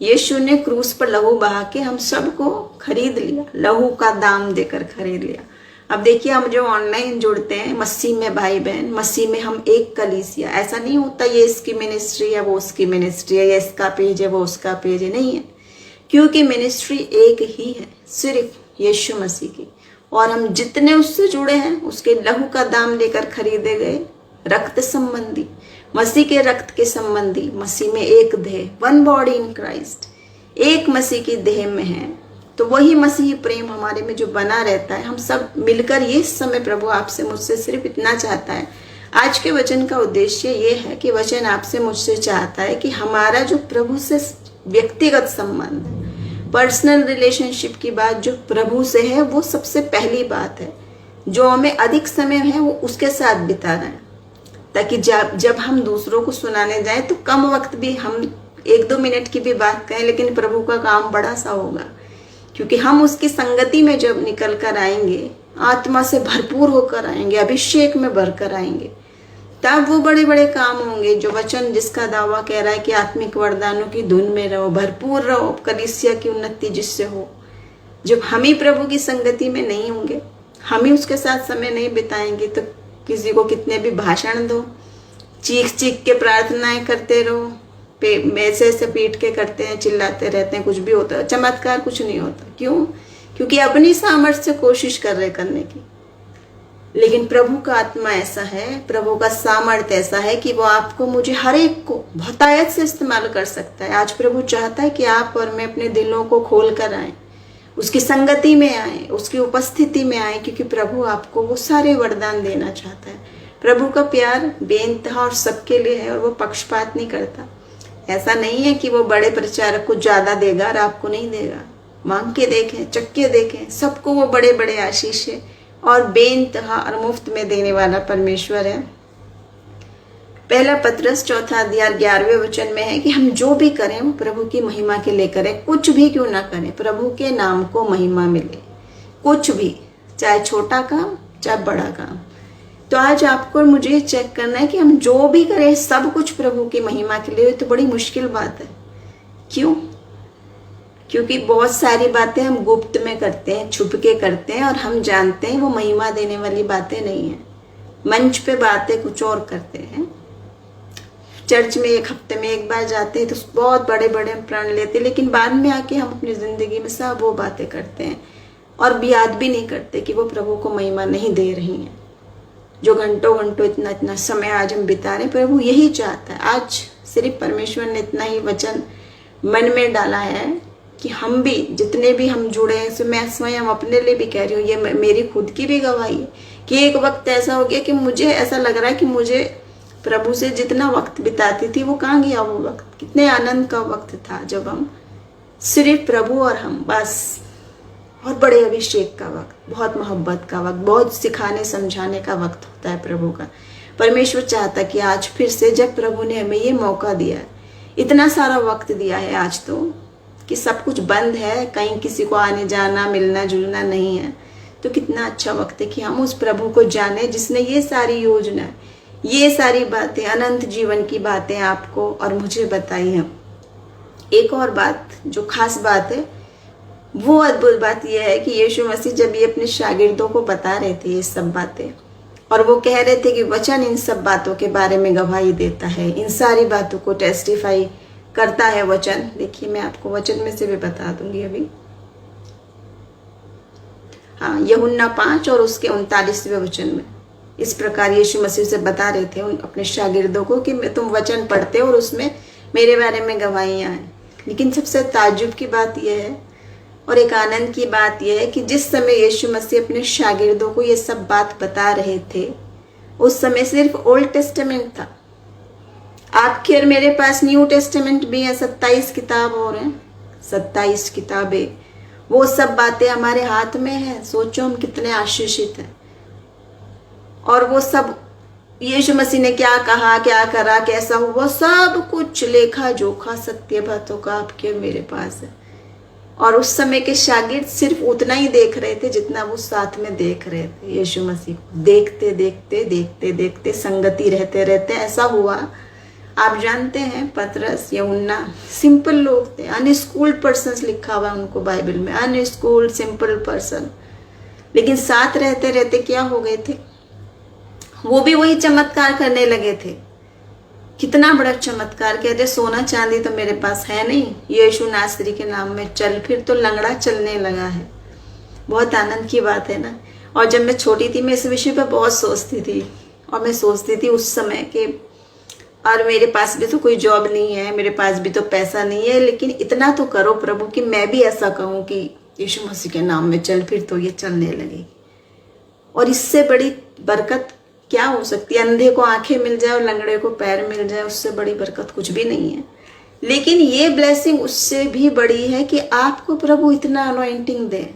यीशु ने क्रूस पर लहू बहा के हम सबको खरीद लिया, लहू का दाम देकर खरीद लिया। अब देखिए, हम जो ऑनलाइन जुड़ते हैं मसीह में भाई बहन, मसीह में हम एक कलीसिया, ऐसा नहीं होता ये इसकी मिनिस्ट्री है वो उसकी मिनिस्ट्री है, ये इसका पेज है वो उसका पेज है, नहीं है, क्योंकि मिनिस्ट्री एक ही है, सिर्फ यीशु मसीह की। और हम जितने उससे जुड़े हैं उसके लहू का दाम लेकर खरीदे गए रक्त संबंधी, मसीह के रक्त के संबंधी, मसीह में एक देह, वन बॉडी इन क्राइस्ट, एक मसीह की देह में है। तो वही मसीही प्रेम हमारे में जो बना रहता है, हम सब मिलकर ये समय प्रभु आपसे मुझसे सिर्फ इतना चाहता है। आज के वचन का उद्देश्य ये है कि वचन आपसे मुझसे चाहता है कि हमारा जो प्रभु से व्यक्तिगत संबंध है, पर्सनल रिलेशनशिप की बात जो प्रभु से है, वो सबसे पहली बात है। जो हमें अधिक समय है वो उसके साथ बिताना है, ताकि जब हम दूसरों को सुनाने जाएं तो कम वक्त भी हम 1-2 मिनट की भी बात कहें, लेकिन प्रभु का काम बड़ा सा होगा, क्योंकि हम उसकी संगति में जब निकल कर आएंगे, आत्मा से भरपूर होकर आएंगे, अभिषेक में भरकर आएंगे, तब वो बड़े बड़े काम होंगे जो वचन जिसका दावा कह रहा है कि आत्मिक वरदानों की धुन में रहो, भरपूर रहो, कलीसिया की उन्नति जिससे हो। जब हम ही प्रभु की संगति में नहीं होंगे, हम ही उसके साथ समय नहीं बिताएंगे, तो किसी को कितने भी भाषण दो, चीख चीख के प्रार्थनाएं करते रहो, ऐसे पीट के करते हैं, चिल्लाते रहते हैं, कुछ भी होता है, चमत्कार कुछ नहीं होता। क्यों? क्योंकि अपनी सामर्थ्य से कोशिश कर रहे करने की। लेकिन प्रभु का आत्मा ऐसा है, प्रभु का सामर्थ्य ऐसा है कि वो आपको, मुझे, हर एक को बहुतायत से इस्तेमाल कर सकता है। आज प्रभु चाहता है कि आप और मैं अपने दिलों को खोल कर आए, उसकी संगति में आए, उसकी उपस्थिति में आए, क्योंकि प्रभु आपको वो सारे वरदान देना चाहता है। प्रभु का प्यार बेइंतहा और सबके लिए है, और वो पक्षपात नहीं करता। ऐसा नहीं है कि वो बड़े प्रचारक को ज्यादा देगा और आपको नहीं देगा। मांग के देखें, चख के देखें, सबको वो बड़े बड़े आशीष है और बेइंतहा और मुफ्त में देने वाला परमेश्वर है। पहला पतरस 4 अध्याय 11वें वचन में है कि हम जो भी करें वो प्रभु की महिमा के लिए करें, कुछ भी क्यों ना करें, प्रभु के नाम को महिमा मिले, कुछ भी, चाहे छोटा काम चाहे बड़ा काम। तो आज आपको और मुझे चेक करना है कि हम जो भी करें सब कुछ प्रभु की महिमा के लिए। तो बड़ी मुश्किल बात है। क्यों? क्योंकि बहुत सारी बातें हम गुप्त में करते हैं, छुप के करते हैं, और हम जानते हैं वो महिमा देने वाली बातें नहीं है। मंच पे बातें कुछ और करते हैं, चर्च में एक हफ्ते में एक बार जाते हैं तो बहुत बड़े बड़े प्रण लेते हैं, लेकिन बाद में आके हम अपनी ज़िंदगी में सब वो बातें करते हैं और याद भी नहीं करते कि वो प्रभु को महिमा नहीं दे रही हैं। जो घंटों घंटों इतना इतना समय आज हम बिता रहे हैं, प्रभु यही चाहता है। आज सिर्फ परमेश्वर ने इतना ही वचन मन में डाला है कि हम भी जितने भी हम जुड़े हैं, सो मैं स्वयं अपने लिए भी कह रही हूँ, ये मेरी खुद की भी गवाही है कि एक वक्त ऐसा हो गया कि मुझे ऐसा लग रहा है कि मुझे प्रभु से जितना वक्त बिताती थी वो कहाँ गया वो वक्त। कितने आनंद का वक्त था जब हम सिर्फ प्रभु और हम बस। बहुत बड़े अभिषेक का वक्त, बहुत मोहब्बत का वक्त, बहुत सिखाने समझाने का वक्त होता है प्रभु का। परमेश्वर चाहता कि आज फिर से, जब प्रभु ने हमें ये मौका दिया है, इतना सारा वक्त दिया है आज तो कि सब कुछ बंद है, कहीं किसी को आने जाना मिलना जुलना नहीं है, तो कितना अच्छा वक्त है कि हम उस प्रभु को जाने जिसने ये सारी योजना, ये सारी बातें, अनंत जीवन की बातें आपको और मुझे बताई हैं। एक और बात जो खास बात है, वो अद्भुत बात यह है कि यीशु मसीह जब ये अपने शागिर्दों को बता रहे थे ये सब बातें, और वो कह रहे थे कि वचन इन सब बातों के बारे में गवाही देता है, इन सारी बातों को टेस्टिफाई करता है वचन। देखिए मैं आपको वचन में से भी बता दूंगी अभी। हाँ, यूहन्ना 5 और उसके 39वें वचन में इस प्रकार यीशु मसीह से बता रहे थे अपने शागिर्दों को कि तुम वचन पढ़ते हो और उसमें मेरे बारे में गवाहियाँ हैं। लेकिन सबसे ताज्जुब की बात यह है और एक आनंद की बात यह है कि जिस समय यीशु मसीह अपने शागिर्दों को ये सब बात बता रहे थे, उस समय सिर्फ ओल्ड टेस्टामेंट था। आपके और मेरे पास न्यू टेस्टामेंट भी है, 27 किताब और हैं, 27 किताबें। वो सब बातें हमारे हाथ में है। सोचो हम कितने आशीषित हैं। और वो सब यीशु मसीह ने क्या कहा, क्या करा, कैसा हुआ, सब कुछ लेखा जोखा सत्य बातों का आपके और मेरे पास है। और उस समय के शागिर्द सिर्फ उतना ही देख रहे थे जितना वो साथ में देख रहे थे यीशु मसीह को। देखते देखते देखते देखते संगति रहते रहते ऐसा हुआ। आप जानते हैं पतरस, यूहन्ना सिंपल लोग थे, अनस्कूल्ड पर्सन्स लिखा हुआ उनको बाइबल में, अनस्कूल्ड सिंपल पर्सन, लेकिन साथ रहते रहते क्या हो गए थे, वो भी वही चमत्कार करने लगे थे। कितना बड़ा चमत्कार, कहते सोना चांदी तो मेरे पास है नहीं, यीशु नासरी के नाम में चल, फिर तो लंगड़ा चलने लगा है। बहुत आनंद की बात है ना। और जब मैं छोटी थी मैं इस विषय पर बहुत सोचती थी, और मैं सोचती थी उस समय के, और मेरे पास भी तो कोई जॉब नहीं है, मेरे पास भी तो पैसा नहीं है, लेकिन इतना तो करो प्रभु कि मैं भी ऐसा कहूँ कि यीशु मसीह के नाम में चल, फिर तो ये चलने लगेगी। और इससे बड़ी बरकत क्या हो सकती है? अंधे को आंखें मिल जाए और लंगड़े को पैर मिल जाए, उससे बड़ी बरकत कुछ भी नहीं है। लेकिन ये ब्लेसिंग उससे भी बड़ी है कि आपको प्रभु इतना अनॉइंटिंग दे,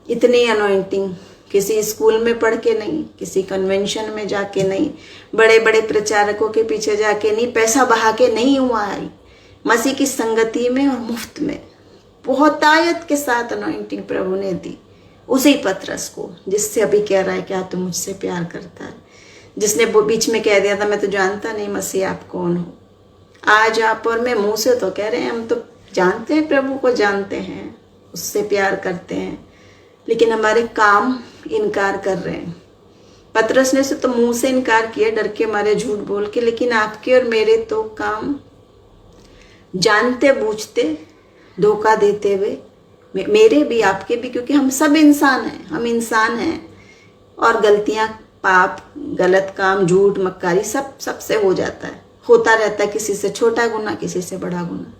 इतनी अनॉइंटिंग किसी स्कूल में पढ़ के नहीं, किसी कन्वेंशन में जाके नहीं, बड़े बड़े प्रचारकों के पीछे जाके नहीं, पैसा बहा के नहीं हुआ है, मसीह की संगति में और मुफ्त में बहुतायत के साथ अनॉइंटिंग प्रभु ने दी उसी पतरस को, जिससे अभी कह रहा है क्या तू मुझसे प्यार करता है, जिसने वो बीच में कह दिया था मैं तो जानता नहीं मसीह आप कौन हो। आज आप और मैं मुंह से तो कह रहे हैं हम तो जानते हैं, प्रभु को जानते हैं, उससे प्यार करते हैं, लेकिन हमारे काम इनकार कर रहे हैं। पतरस ने तो मुंह से इनकार किया, डर के मारे झूठ बोल के, लेकिन आपके और मेरे तो काम जानते बूझते धोखा देते हुए, मेरे भी आपके भी, क्योंकि हम सब इंसान हैं, हम इंसान हैं और गलतियां, पाप, गलत काम, झूठ, मक्कारी सब सबसे हो जाता है, होता रहता है, किसी से छोटा गुना, किसी से बड़ा गुना।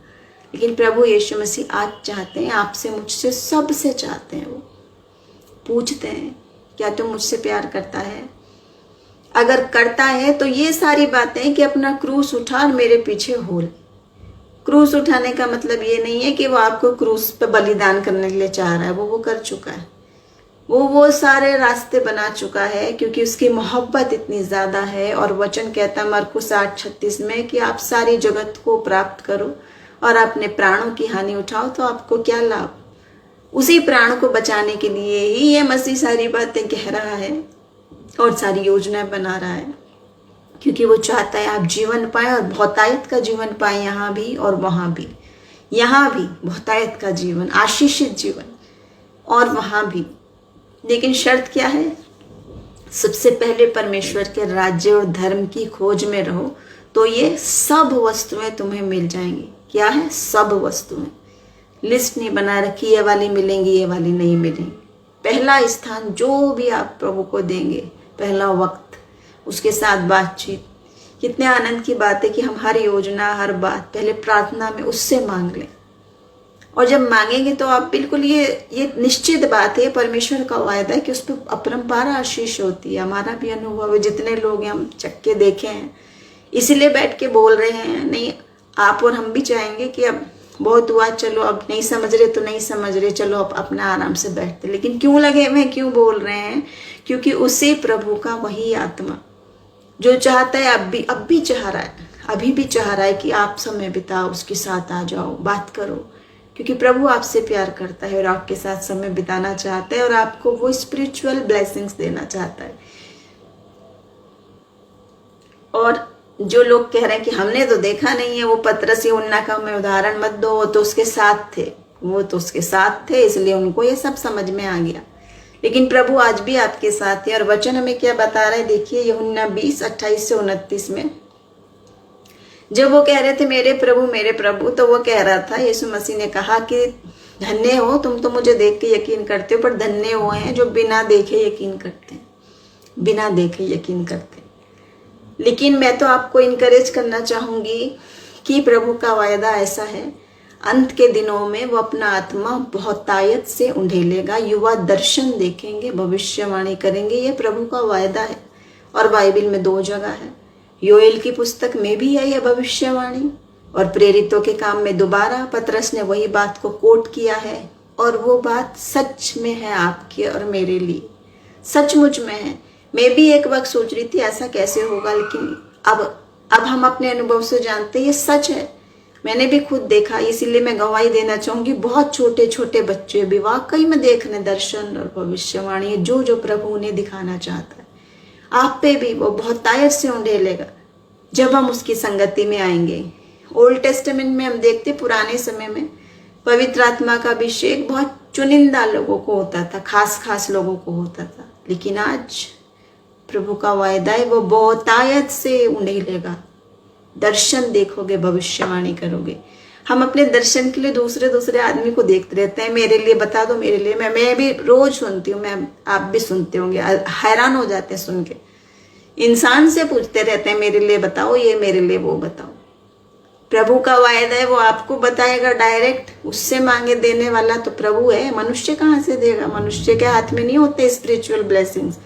लेकिन प्रभु यीशु मसीह आज चाहते हैं, आपसे मुझसे सबसे चाहते हैं, वो पूछते हैं क्या तुम मुझसे प्यार करता है? अगर करता है तो ये सारी बातें कि अपना क्रूस उठा और मेरे पीछे हो ले। क्रूस उठाने का मतलब ये नहीं है कि वो आपको क्रूस पे बलिदान करने के लिए चाह रहा है, वो कर चुका है, वो सारे रास्ते बना चुका है, क्योंकि उसकी मोहब्बत इतनी ज़्यादा है। और वचन कहता है मरकुस 8:36 में कि आप सारी जगत को प्राप्त करो और अपने प्राणों की हानि उठाओ तो आपको क्या लाभ? उसी प्राण को बचाने के लिए ही ये मसीह सारी बातें कह रहा है और सारी योजनाएं बना रहा है, क्योंकि वो चाहता है आप जीवन पाएं और बहुतायत का जीवन पाएं, यहाँ भी और वहाँ भी। यहाँ भी बहुतायत का जीवन, आशीषित जीवन, और वहाँ भी। लेकिन शर्त क्या है? सबसे पहले परमेश्वर के राज्य और धर्म की खोज में रहो, तो ये सब वस्तुएं तुम्हें मिल जाएंगी। क्या है? सब वस्तुएं। लिस्ट नहीं बना रखी ये वाली मिलेंगी, ये वाली नहीं मिलेंगी। पहला स्थान जो भी आप प्रभु को देंगे, पहला वक्त, उसके साथ बातचीत। कितने आनंद की बात है कि हम हर योजना, हर बात पहले प्रार्थना में उससे मांग लें। और जब मांगेंगे तो आप बिल्कुल ये निश्चित बात है, परमेश्वर का वायदा है कि उस पर अपरंपार आशीष होती है। हमारा भी अनुभव है, जितने लोग हैं हम चक्के देखे हैं, इसीलिए बैठ के बोल रहे हैं। नहीं, आप और हम भी चाहेंगे कि अब बहुत हुआ, चलो अब नहीं समझ रहे तो नहीं समझ रहे, चलो अब अपना आराम से बैठते। लेकिन क्यों लगे हुए, क्यों बोल रहे हैं? क्योंकि उसी प्रभु का वही आत्मा जो चाहता है, अब भी चाह रहा है, अभी भी चाह रहा है कि आप समय बिताओ, उसके साथ आ जाओ, बात करो। क्योंकि प्रभु आपसे प्यार करता है और आपके साथ समय बिताना चाहता है और आपको वो स्पिरिचुअल ब्लेसिंग्स देना चाहता है। और जो लोग कह रहे हैं कि हमने तो देखा नहीं है, वो पतरस यूहन्ना का मैं उदाहरण मत दो, वो तो उसके साथ थे, इसलिए उनको ये सब समझ में आ गया। लेकिन प्रभु आज भी आपके साथ है। और वचन हमें क्या बता रहा है? देखिए यूहन्ना 20:28 से 29 में, जब वो कह रहे थे मेरे प्रभु, तो वो कह रहा था, यीशु मसीह ने कहा कि धन्य हो तुम तो मुझे देख के यकीन करते हो, पर धन्य वो हैं जो बिना देखे यकीन करते हैं, बिना देखे यकीन करते हैं। लेकिन मैं तो आपको इनकरेज करना चाहूंगी कि प्रभु का वायदा ऐसा है, अंत के दिनों में वो अपना आत्मा बहुतायत से उंडेलेगा, युवा दर्शन देखेंगे, भविष्यवाणी करेंगे। ये प्रभु का वायदा है। और बाइबल में 2 जगह है, योएल की पुस्तक में भी है यह भविष्यवाणी, और प्रेरितों के काम में दोबारा पतरस ने वही बात को कोट किया है। और वो बात सच में है आपके और मेरे लिए, सचमुच में है। मैं भी एक वक्त सोच रही थी ऐसा कैसे होगा, लेकिन अब हम अपने अनुभव से जानते हैं ये सच है। मैंने भी खुद देखा, इसीलिए मैं गवाही देना चाहूंगी। बहुत छोटे छोटे बच्चे भी वाकई में देख रहे दर्शन और भविष्यवाणी, जो प्रभु उन्हें दिखाना चाहता है। आप पे भी वो बहुतायत से उंडेलेगा जब हम उसकी संगति में आएंगे। ओल्ड टेस्टामेंट में हम देखते, पुराने समय में पवित्र आत्मा का अभिषेक बहुत चुनिंदा लोगों को होता था, खास लोगों को होता था। लेकिन आज प्रभु का वायदा है, वो बहुतायत से उंडेलेगा। दर्शन देखोगे, भविष्यवाणी करोगे। हम अपने दर्शन के लिए दूसरे आदमी को देखते रहते हैं, मेरे लिए बता दो, मेरे लिए। मैं भी रोज सुनती हूँ, आप भी सुनते होंगे, हैरान हो जाते हैं सुन के। इंसान से पूछते रहते हैं मेरे लिए बताओ, ये मेरे लिए वो बताओ। प्रभु का वायदा है, वो आपको बताएगा डायरेक्ट, उससे मांगे देने वाला तो प्रभु है। मनुष्य कहाँ से देगा? मनुष्य के हाथ में नहीं होते स्पिरिचुअल ब्लेसिंग्स,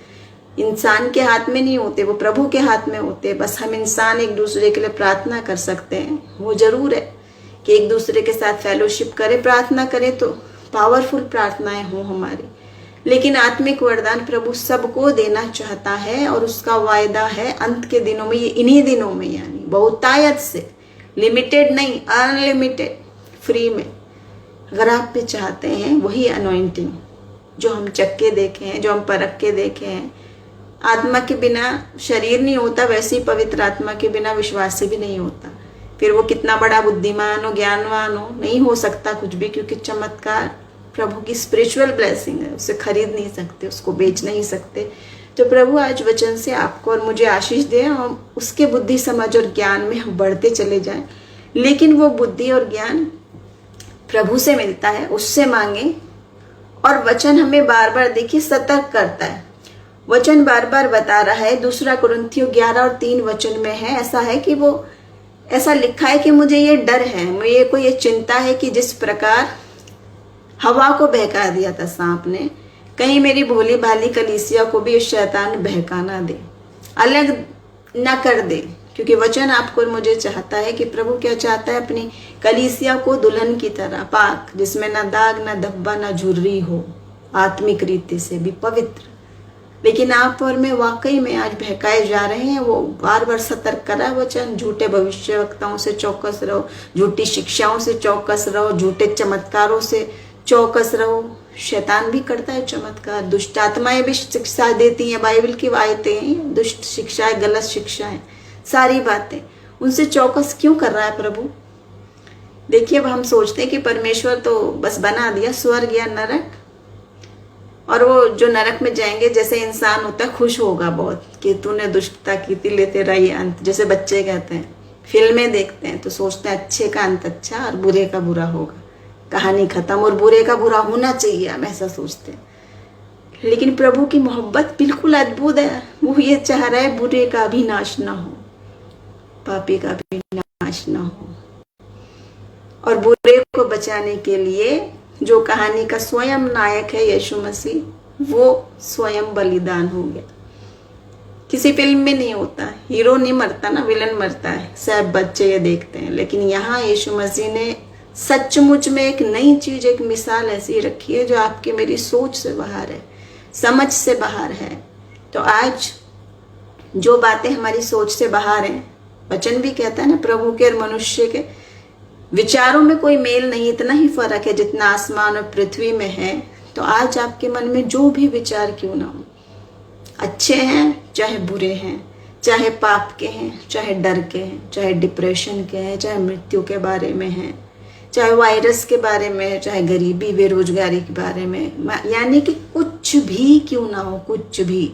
इंसान के हाथ में नहीं होते, वो प्रभु के हाथ में होते। बस हम इंसान एक दूसरे के लिए प्रार्थना कर सकते हैं। वो जरूर है कि एक दूसरे के साथ फेलोशिप करें, प्रार्थना करें, तो पावरफुल प्रार्थनाएं हो हमारी। लेकिन आत्मिक वरदान प्रभु सबको देना चाहता है और उसका वायदा है अंत के दिनों में, ये इन्हीं दिनों में, यानी बहुतायत से, लिमिटेड नहीं, अनलिमिटेड, फ्री में। अगर आप भी चाहते हैं वही अनॉइंटिंग जो हम चक्के देखे हैं, जो हम परख के देखे हैं। आत्मा के बिना शरीर नहीं होता, वैसे ही पवित्र आत्मा के बिना विश्वास भी नहीं होता। फिर वो कितना बड़ा बुद्धिमान हो, ज्ञानवान हो, नहीं हो सकता कुछ भी, क्योंकि चमत्कार प्रभु की स्पिरिचुअल ब्लेसिंग है, उसे खरीद नहीं सकते, उसको बेच नहीं सकते। तो प्रभु आज वचन से आपको और मुझे आशीष दे और उसके बुद्धि समझ और ज्ञान में हम बढ़ते चले जाएं। लेकिन वो बुद्धि और ज्ञान प्रभु से मिलता है, उससे मांगे। और वचन हमें बार बार देखिए सतर्क करता है। वचन बार बार बता रहा है, 2 कुरिन्थियों 11:3 वचन में है, ऐसा है कि वो ऐसा लिखा है कि मुझे ये डर है, मुझे कोई ये चिंता है कि जिस प्रकार हवा को बहका दिया था सांप ने, कहीं मेरी भोली भाली कलीसिया को भी शैतान बहका ना दे, अलग ना कर दे। क्योंकि वचन आपको और मुझे चाहता है कि प्रभु क्या चाहता है, अपनी कलीसिया को दुल्हन की तरह पाक, जिसमें ना दाग ना धब्बा ना झुर्री हो, आत्मिक रीति से भी पवित्र। लेकिन आप और मैं वाकई में आज बहकाए जा रहे हैं। वो बार बार सतर्क करा वचन, झूठे भविष्यवक्ताओं से चौकस रहो, झूठी शिक्षाओं से चौकस रहो, झूठे चमत्कारों से चौकस रहो। शैतान भी करता है चमत्कार, दुष्ट आत्माएं भी शिक्षा देती हैं, बाइबल की आयतें हैं, दुष्ट शिक्षाएं, गलत शिक्षाएं, सारी बातें। उनसे चौकस क्यों कर रहा है प्रभु? देखिए, अब हम सोचते हैं कि परमेश्वर तो बस बना दिया स्वर्ग या नरक, और वो जो नरक में जाएंगे, जैसे इंसान होता है खुश होगा बहुत कि तूने दुष्टता की थी, ले तेरा ये अंत, जैसे बच्चे कहते हैं, फिल्में देखते हैं तो सोचते हैं अच्छे का अंत अच्छा और बुरे का बुरा होगा, कहानी खत्म, और बुरे का बुरा होना चाहिए, हम ऐसा सोचते हैं। लेकिन प्रभु की मोहब्बत बिल्कुल अद्भुत है। वो ये चाह रहा है बुरे का भी नाश ना हो, पापी का भी नाश ना हो, और बुरे को बचाने के लिए जो कहानी का स्वयं नायक है यीशु मसीह, वो स्वयं बलिदान हो गया। किसी फिल्म में नहीं होता, हीरो नहीं मरता ना, विलन मरता है, सब बच्चे ये देखते हैं। लेकिन यहाँ यीशु मसीह ने सचमुच में एक नई चीज, एक मिसाल ऐसी रखी है जो आपकी मेरी सोच से बाहर है, समझ से बाहर है। तो आज जो बातें हमारी सोच से बाहर हैं, वचन भी कहता है ना, प्रभु के और मनुष्य के विचारों में कोई मेल नहीं, इतना ही फर्क है जितना आसमान और पृथ्वी में है। तो आज आपके मन में जो भी विचार क्यों ना हो, अच्छे हैं चाहे बुरे हैं, चाहे पाप के हैं चाहे डर के हैं, चाहे डिप्रेशन के हैं, चाहे मृत्यु के बारे में हैं, चाहे वायरस के बारे में है, चाहे गरीबी बेरोजगारी के बारे में, यानी कि कुछ भी क्यों ना हो, कुछ भी,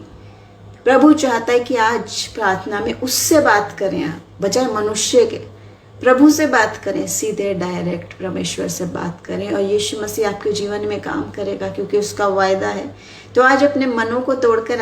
प्रभु चाहता है कि आज प्रार्थना में उससे बात करें आप, बजाय मनुष्य के। प्रभु से बात करें, सीधे डायरेक्ट परमेश्वर से बात करें, और यीशु मसीह आपके जीवन में काम करेगा क्योंकि उसका वायदा है। तो आज अपने मनों को तोड़कर